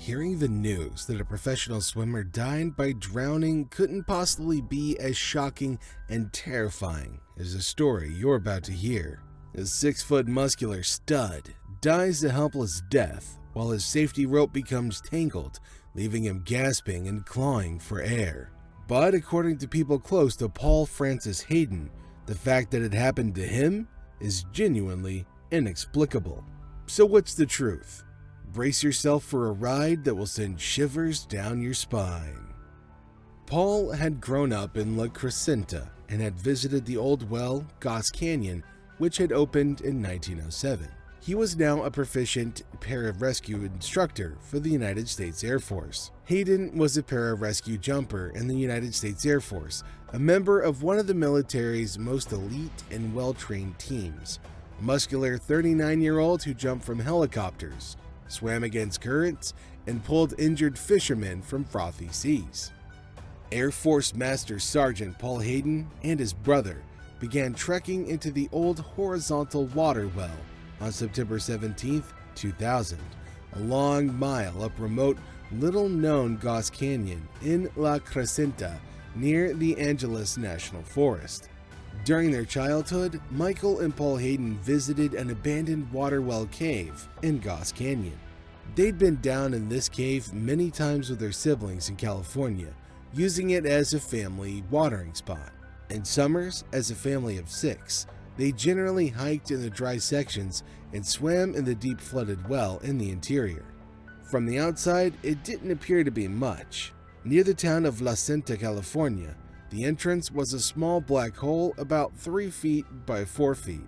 Hearing the news that a professional swimmer died by drowning couldn't possibly be as shocking and terrifying as the story you're about to hear. A 6-foot muscular stud dies a helpless death while his safety rope becomes tangled, leaving him gasping and clawing for air. But according to people close to Paul Francis Hayden, the fact that it happened to him is genuinely inexplicable. So what's the truth? Brace yourself for a ride that will send shivers down your spine. Paul had grown up in La Crescenta and had visited the old well, Goss Canyon, which had opened in 1907. He was now a proficient pararescue instructor for the United States Air Force. Hayden was a pararescue jumper in the United States Air Force, a member of one of the military's most elite and well-trained teams. A muscular 39-year-old who jumped from helicopters, swam against currents, and pulled injured fishermen from frothy seas. Air Force Master Sergeant Paul Hayden and his brother began trekking into the old horizontal water well on September 17, 2000, a long mile up remote, little-known Goss Canyon in La Crescenta near the Angeles National Forest. During their childhood, Michael and Paul Hayden visited an abandoned water well cave in Goss Canyon. They'd been down in this cave many times with their siblings in California, using it as a family watering spot. In summers, as a family of 6, they generally hiked in the dry sections and swam in the deep flooded well in the interior. From the outside, it didn't appear to be much. Near the town of La Centa, California, the entrance was a small black hole about 3 feet by 4 feet.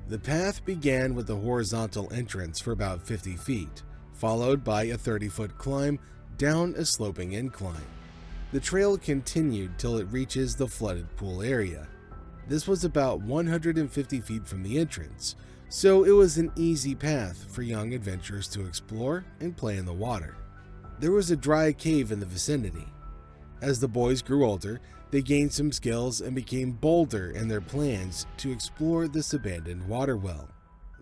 The path began with a horizontal entrance for about 50 feet, followed by a 30-foot climb down a sloping incline. The trail continued till it reaches the flooded pool area. This was about 150 feet from the entrance, so it was an easy path for young adventurers to explore and play in the water. There was a dry cave in the vicinity. As the boys grew older, they gained some skills and became bolder in their plans to explore this abandoned water well.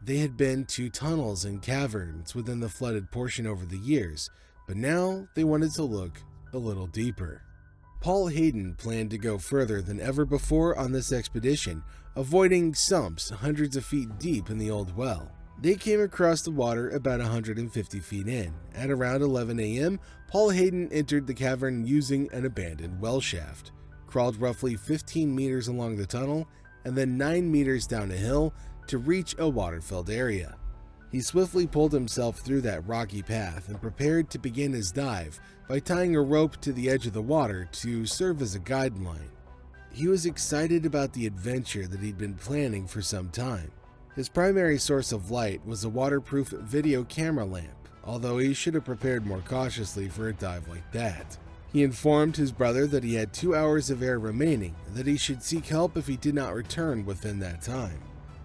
They had been to tunnels and caverns within the flooded portion over the years, but now they wanted to look a little deeper. Paul Hayden planned to go further than ever before on this expedition, avoiding sumps hundreds of feet deep in the old well. They came across the water about 150 feet in. At around 11 a.m., Paul Hayden entered the cavern using an abandoned well shaft, crawled roughly 15 meters along the tunnel, and then 9 meters down a hill to reach a water-filled area. He swiftly pulled himself through that rocky path and prepared to begin his dive by tying a rope to the edge of the water to serve as a guideline. He was excited about the adventure that he'd been planning for some time. His primary source of light was a waterproof video camera lamp, although he should have prepared more cautiously for a dive like that. He informed his brother that he had 2 hours of air remaining and that he should seek help if he did not return within that time.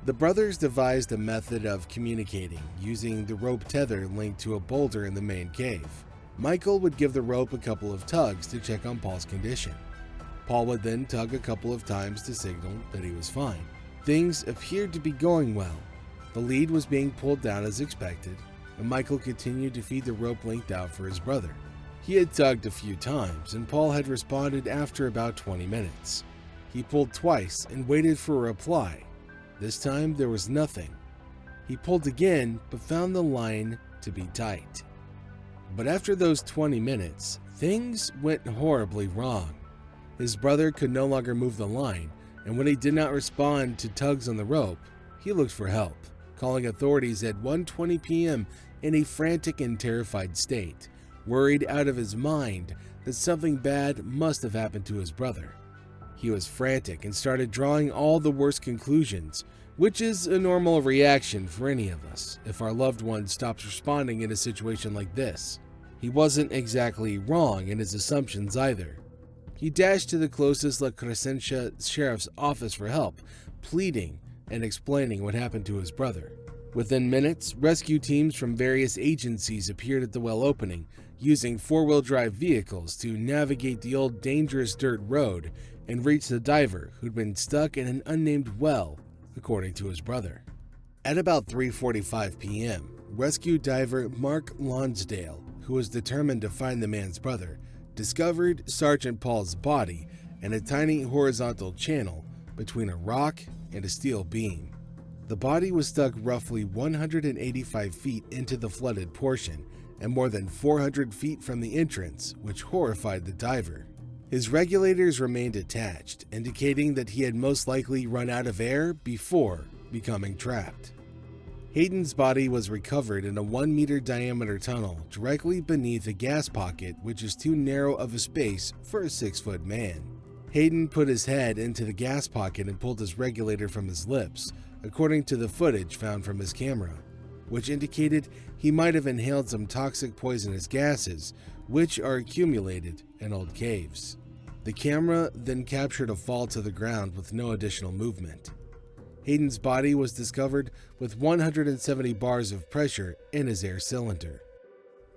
The brothers devised a method of communicating using the rope tether linked to a boulder in the main cave. Michael would give the rope a couple of tugs to check on Paul's condition. Paul would then tug a couple of times to signal that he was fine. Things appeared to be going well. The lead was being pulled down as expected, and Michael continued to feed the rope linked out for his brother. He had tugged a few times, and Paul had responded after about 20 minutes. He pulled twice and waited for a reply. This time there was nothing. He pulled again, but found the line to be tight. But after those 20 minutes, things went horribly wrong. His brother could no longer move the line, and when he did not respond to tugs on the rope, he looked for help, calling authorities at 1:20 p.m. in a frantic and terrified state, worried out of his mind that something bad must have happened to his brother. He was frantic and started drawing all the worst conclusions, which is a normal reaction for any of us if our loved one stops responding in a situation like this. He wasn't exactly wrong in his assumptions either. He dashed to the closest La Crescenta sheriff's office for help, pleading and explaining what happened to his brother. Within minutes, rescue teams from various agencies appeared at the well opening, using four-wheel drive vehicles to navigate the old dangerous dirt road and reach the diver who'd been stuck in an unnamed well, according to his brother. At about 3:45 p.m., rescue diver Mark Lonsdale who was determined to find the man's brother, discovered Sergeant Paul's body in a tiny horizontal channel between a rock and a steel beam. The body was stuck roughly 185 feet into the flooded portion and more than 400 feet from the entrance, which horrified the diver. His regulators remained attached, indicating that he had most likely run out of air before becoming trapped. Hayden's body was recovered in a 1-meter diameter tunnel directly beneath a gas pocket, which is too narrow of a space for a 6-foot man. Hayden put his head into the gas pocket and pulled his regulator from his lips, according to the footage found from his camera, which indicated he might have inhaled some toxic poisonous gases, which are accumulated in old caves. The camera then captured a fall to the ground with no additional movement. Hayden's body was discovered with 170 bars of pressure in his air cylinder.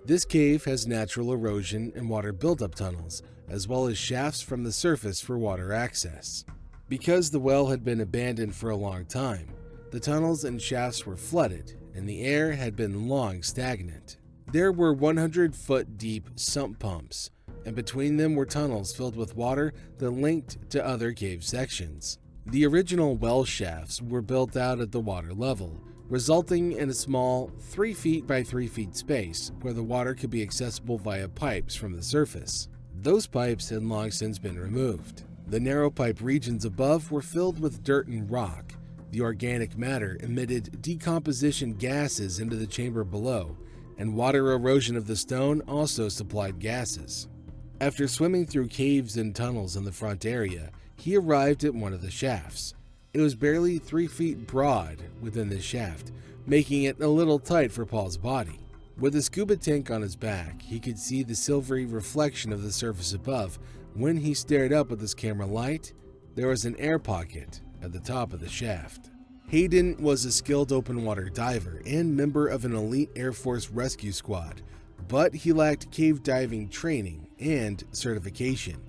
This cave has natural erosion and water buildup tunnels, as well as shafts from the surface for water access. Because the well had been abandoned for a long time, the tunnels and shafts were flooded, and the air had been long stagnant. There were 100-foot deep sump pumps, and between them were tunnels filled with water that linked to other cave sections. The original well shafts were built out at the water level, resulting in a small 3 feet by 3 feet space where the water could be accessible via pipes from the surface. Those pipes had long since been removed. The narrow pipe regions above were filled with dirt and rock. The organic matter emitted decomposition gases into the chamber below, and water erosion of the stone also supplied gases. After swimming through caves and tunnels in the front area, he arrived at one of the shafts. It was barely 3 feet broad within the shaft, making it a little tight for Paul's body. With a scuba tank on his back, he could see the silvery reflection of the surface above. When he stared up with his camera light, there was an air pocket at the top of the shaft. Hayden was a skilled open water diver and member of an elite Air Force rescue squad, but he lacked cave diving training and certification,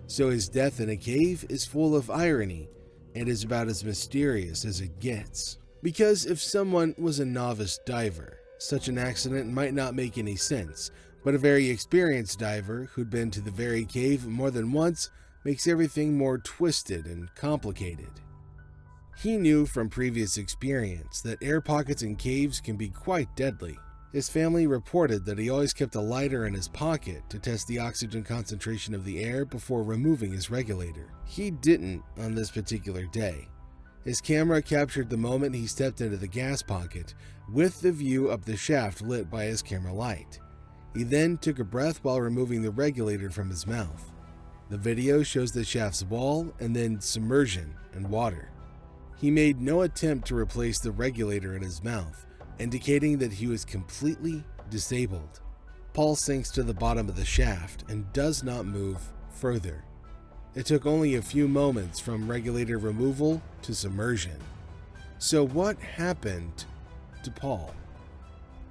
so his death in a cave is full of irony and is about as mysterious as it gets. Because if someone was a novice diver, such an accident might not make any sense, but a very experienced diver who'd been to the very cave more than once makes everything more twisted and complicated. He knew from previous experience that air pockets in caves can be quite deadly. His family reported that he always kept a lighter in his pocket to test the oxygen concentration of the air before removing his regulator. He didn't on this particular day. His camera captured the moment he stepped into the gas pocket, with the view up the shaft lit by his camera light. He then took a breath while removing the regulator from his mouth. The video shows the shaft's wall and then submersion in water. He made no attempt to replace the regulator in his mouth, indicating that he was completely disabled. Paul sinks to the bottom of the shaft and does not move further. It took only a few moments from regulator removal to submersion. So what happened to Paul?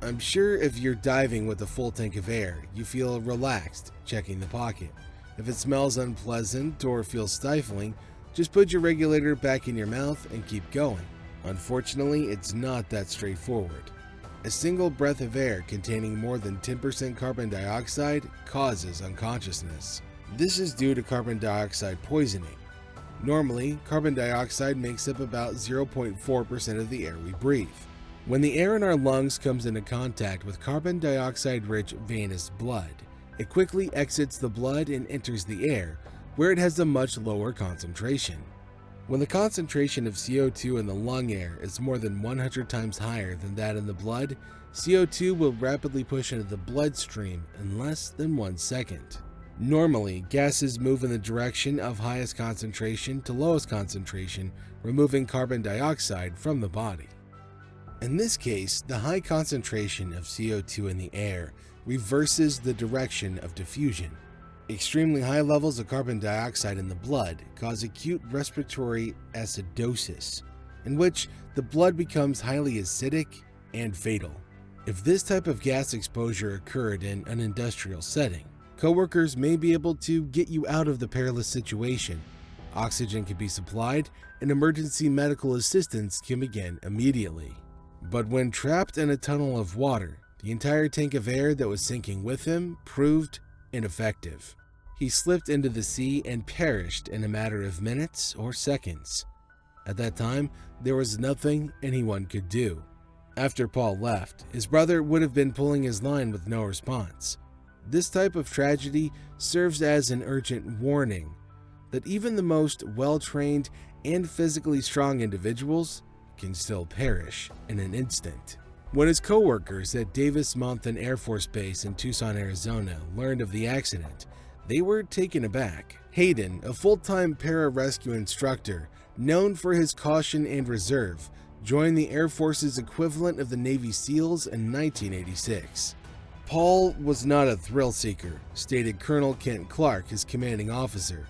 I'm sure if you're diving with a full tank of air, you feel relaxed checking the pocket. If it smells unpleasant or feels stifling, just put your regulator back in your mouth and keep going. Unfortunately, it's not that straightforward. A single breath of air containing more than 10% carbon dioxide causes unconsciousness. This is due to carbon dioxide poisoning. Normally, carbon dioxide makes up about 0.4% of the air we breathe. When the air in our lungs comes into contact with carbon dioxide-rich venous blood, it quickly exits the blood and enters the air, where it has a much lower concentration. When the concentration of CO2 in the lung air is more than 100 times higher than that in the blood, CO2 will rapidly push into the bloodstream in less than 1 second. Normally, gases move in the direction of highest concentration to lowest concentration, removing carbon dioxide from the body. In this case, the high concentration of CO2 in the air reverses the direction of diffusion. Extremely high levels of carbon dioxide in the blood cause acute respiratory acidosis, in which the blood becomes highly acidic and fatal. If this type of gas exposure occurred in an industrial setting, coworkers may be able to get you out of the perilous situation. Oxygen can be supplied and emergency medical assistance can begin immediately. But when trapped in a tunnel of water, The entire tank of air that was sinking with him proved ineffective. He slipped into the sea and perished in a matter of minutes or seconds. At that time, there was nothing anyone could do. After Paul left, his brother would have been pulling his line with no response. This type of tragedy serves as an urgent warning that even the most well-trained and physically strong individuals can still perish in an instant. When his co-workers at Davis-Monthan Air Force Base in Tucson, Arizona learned of the accident, they were taken aback. Hayden, a full-time pararescue instructor known for his caution and reserve, joined the Air Force's equivalent of the Navy SEALs in 1986. Paul was not a thrill-seeker, stated Colonel Kent Clark, his commanding officer.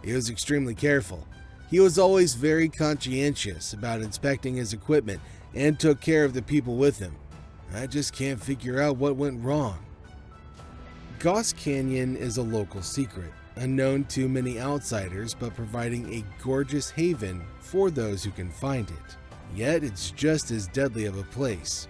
He was extremely careful. He was always very conscientious about inspecting his equipment and took care of the people with him. I just can't figure out what went wrong. Goss Canyon is a local secret, unknown to many outsiders but providing a gorgeous haven for those who can find it. Yet it's just as deadly of a place.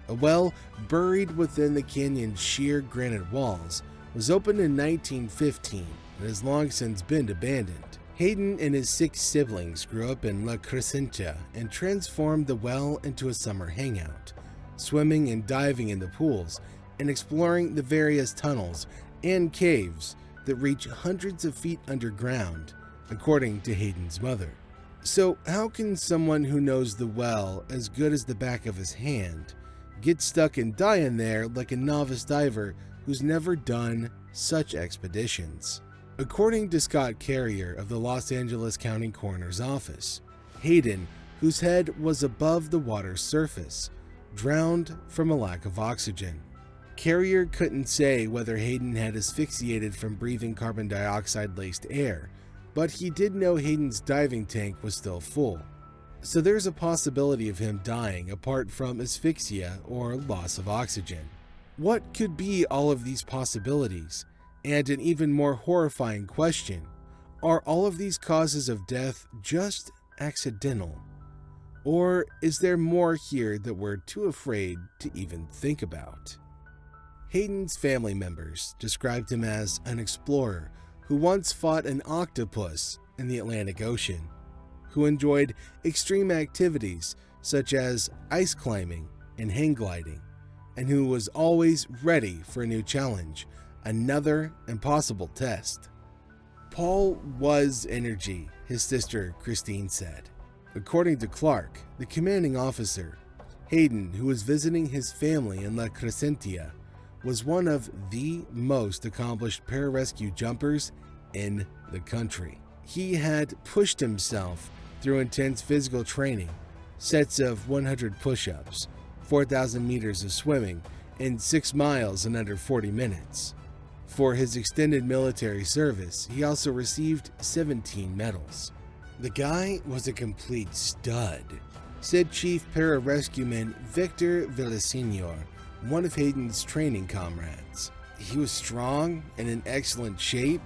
A well buried within the canyon's sheer granite walls was opened in 1915 and has long since been abandoned. Hayden and his 6 siblings grew up in La Crescenta and transformed the well into a summer hangout, swimming and diving in the pools and exploring the various tunnels and caves that reach hundreds of feet underground, according to Hayden's mother. So how can someone who knows the well as good as the back of his hand get stuck and die in there like a novice diver who's never done such expeditions? According to Scott Carrier of the Los Angeles County Coroner's Office, Hayden, whose head was above the water's surface, drowned from a lack of oxygen. Carrier couldn't say whether Hayden had asphyxiated from breathing carbon dioxide-laced air, but he did know Hayden's diving tank was still full. So there's a possibility of him dying apart from asphyxia or loss of oxygen. What could be all of these possibilities? And an even more horrifying question, are all of these causes of death just accidental? Or is there more here that we're too afraid to even think about? Hayden's family members described him as an explorer who once fought an octopus in the Atlantic Ocean, who enjoyed extreme activities such as ice climbing and hang gliding, and who was always ready for a new challenge, another impossible test. Paul was energy, his sister Christine said. According to Clark, the commanding officer, Hayden, who was visiting his family in La Crescenta, was one of the most accomplished pararescue jumpers in the country. He had pushed himself through intense physical training, sets of 100 push-ups, 4,000 meters of swimming, and 6 miles in under 40 minutes. For his extended military service, he also received 17 medals. The guy was a complete stud, said Chief Pararescueman Victor Villaseñor, one of Hayden's training comrades. He was strong and in excellent shape.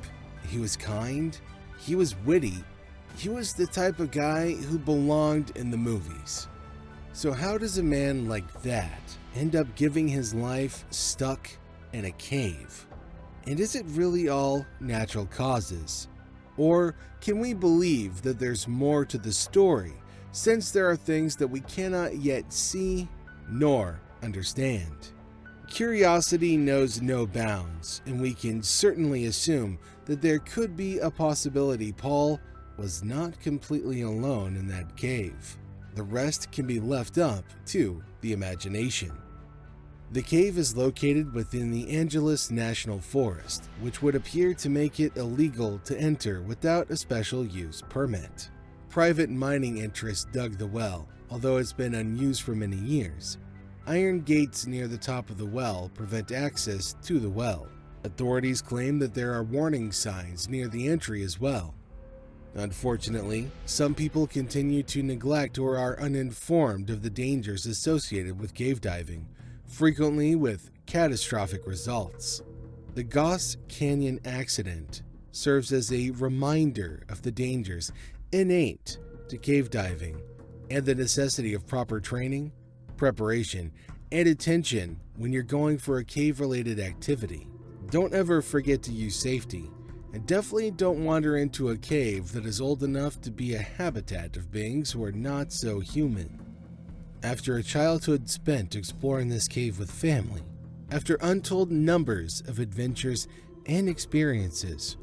He was kind. He was witty. He was the type of guy who belonged in the movies. So how does a man like that end up giving his life stuck in a cave? And is it really all natural causes? Or can we believe that there's more to the story, since there are things that we cannot yet see nor understand? Curiosity knows no bounds, and we can certainly assume that there could be a possibility Paul was not completely alone in that cave. The rest can be left up to the imagination. The cave is located within the Angeles National Forest, which would appear to make it illegal to enter without a special use permit. Private mining interests dug the well, although it's been unused for many years. Iron gates near the top of the well prevent access to the well. Authorities claim that there are warning signs near the entry as well. Unfortunately, some people continue to neglect or are uninformed of the dangers associated with cave diving, frequently with catastrophic results. The Goss Canyon accident serves as a reminder of the dangers innate to cave diving and the necessity of proper training, preparation, and attention when you're going for a cave-related activity. Don't ever forget to use safety, and definitely don't wander into a cave that is old enough to be a habitat of beings who are not so human. After a childhood spent exploring this cave with family, after untold numbers of adventures and experiences,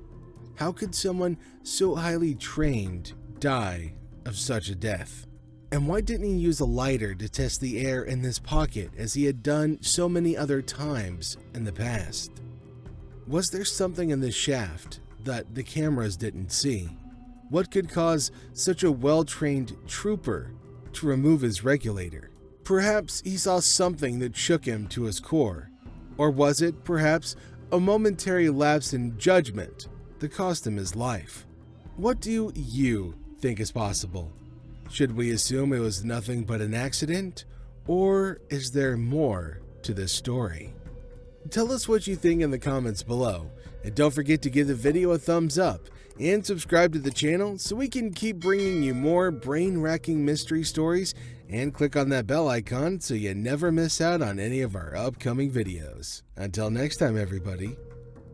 how could someone so highly trained die of such a death? And why didn't he use a lighter to test the air in this pocket as he had done so many other times in the past? Was there something in this shaft that the cameras didn't see? What could cause such a well-trained trooper to remove his regulator? Perhaps he saw something that shook him to his core. Or was it, perhaps, a momentary lapse in judgment that cost him his life? What do you think is possible? Should we assume it was nothing but an accident? Or is there more to this story? Tell us what you think in the comments below, and don't forget to give the video a thumbs up and subscribe to the channel so we can keep bringing you more brain-racking mystery stories, and click on that bell icon so you never miss out on any of our upcoming videos. Until next time everybody,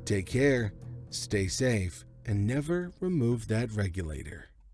take care, stay safe, and never remove that regulator.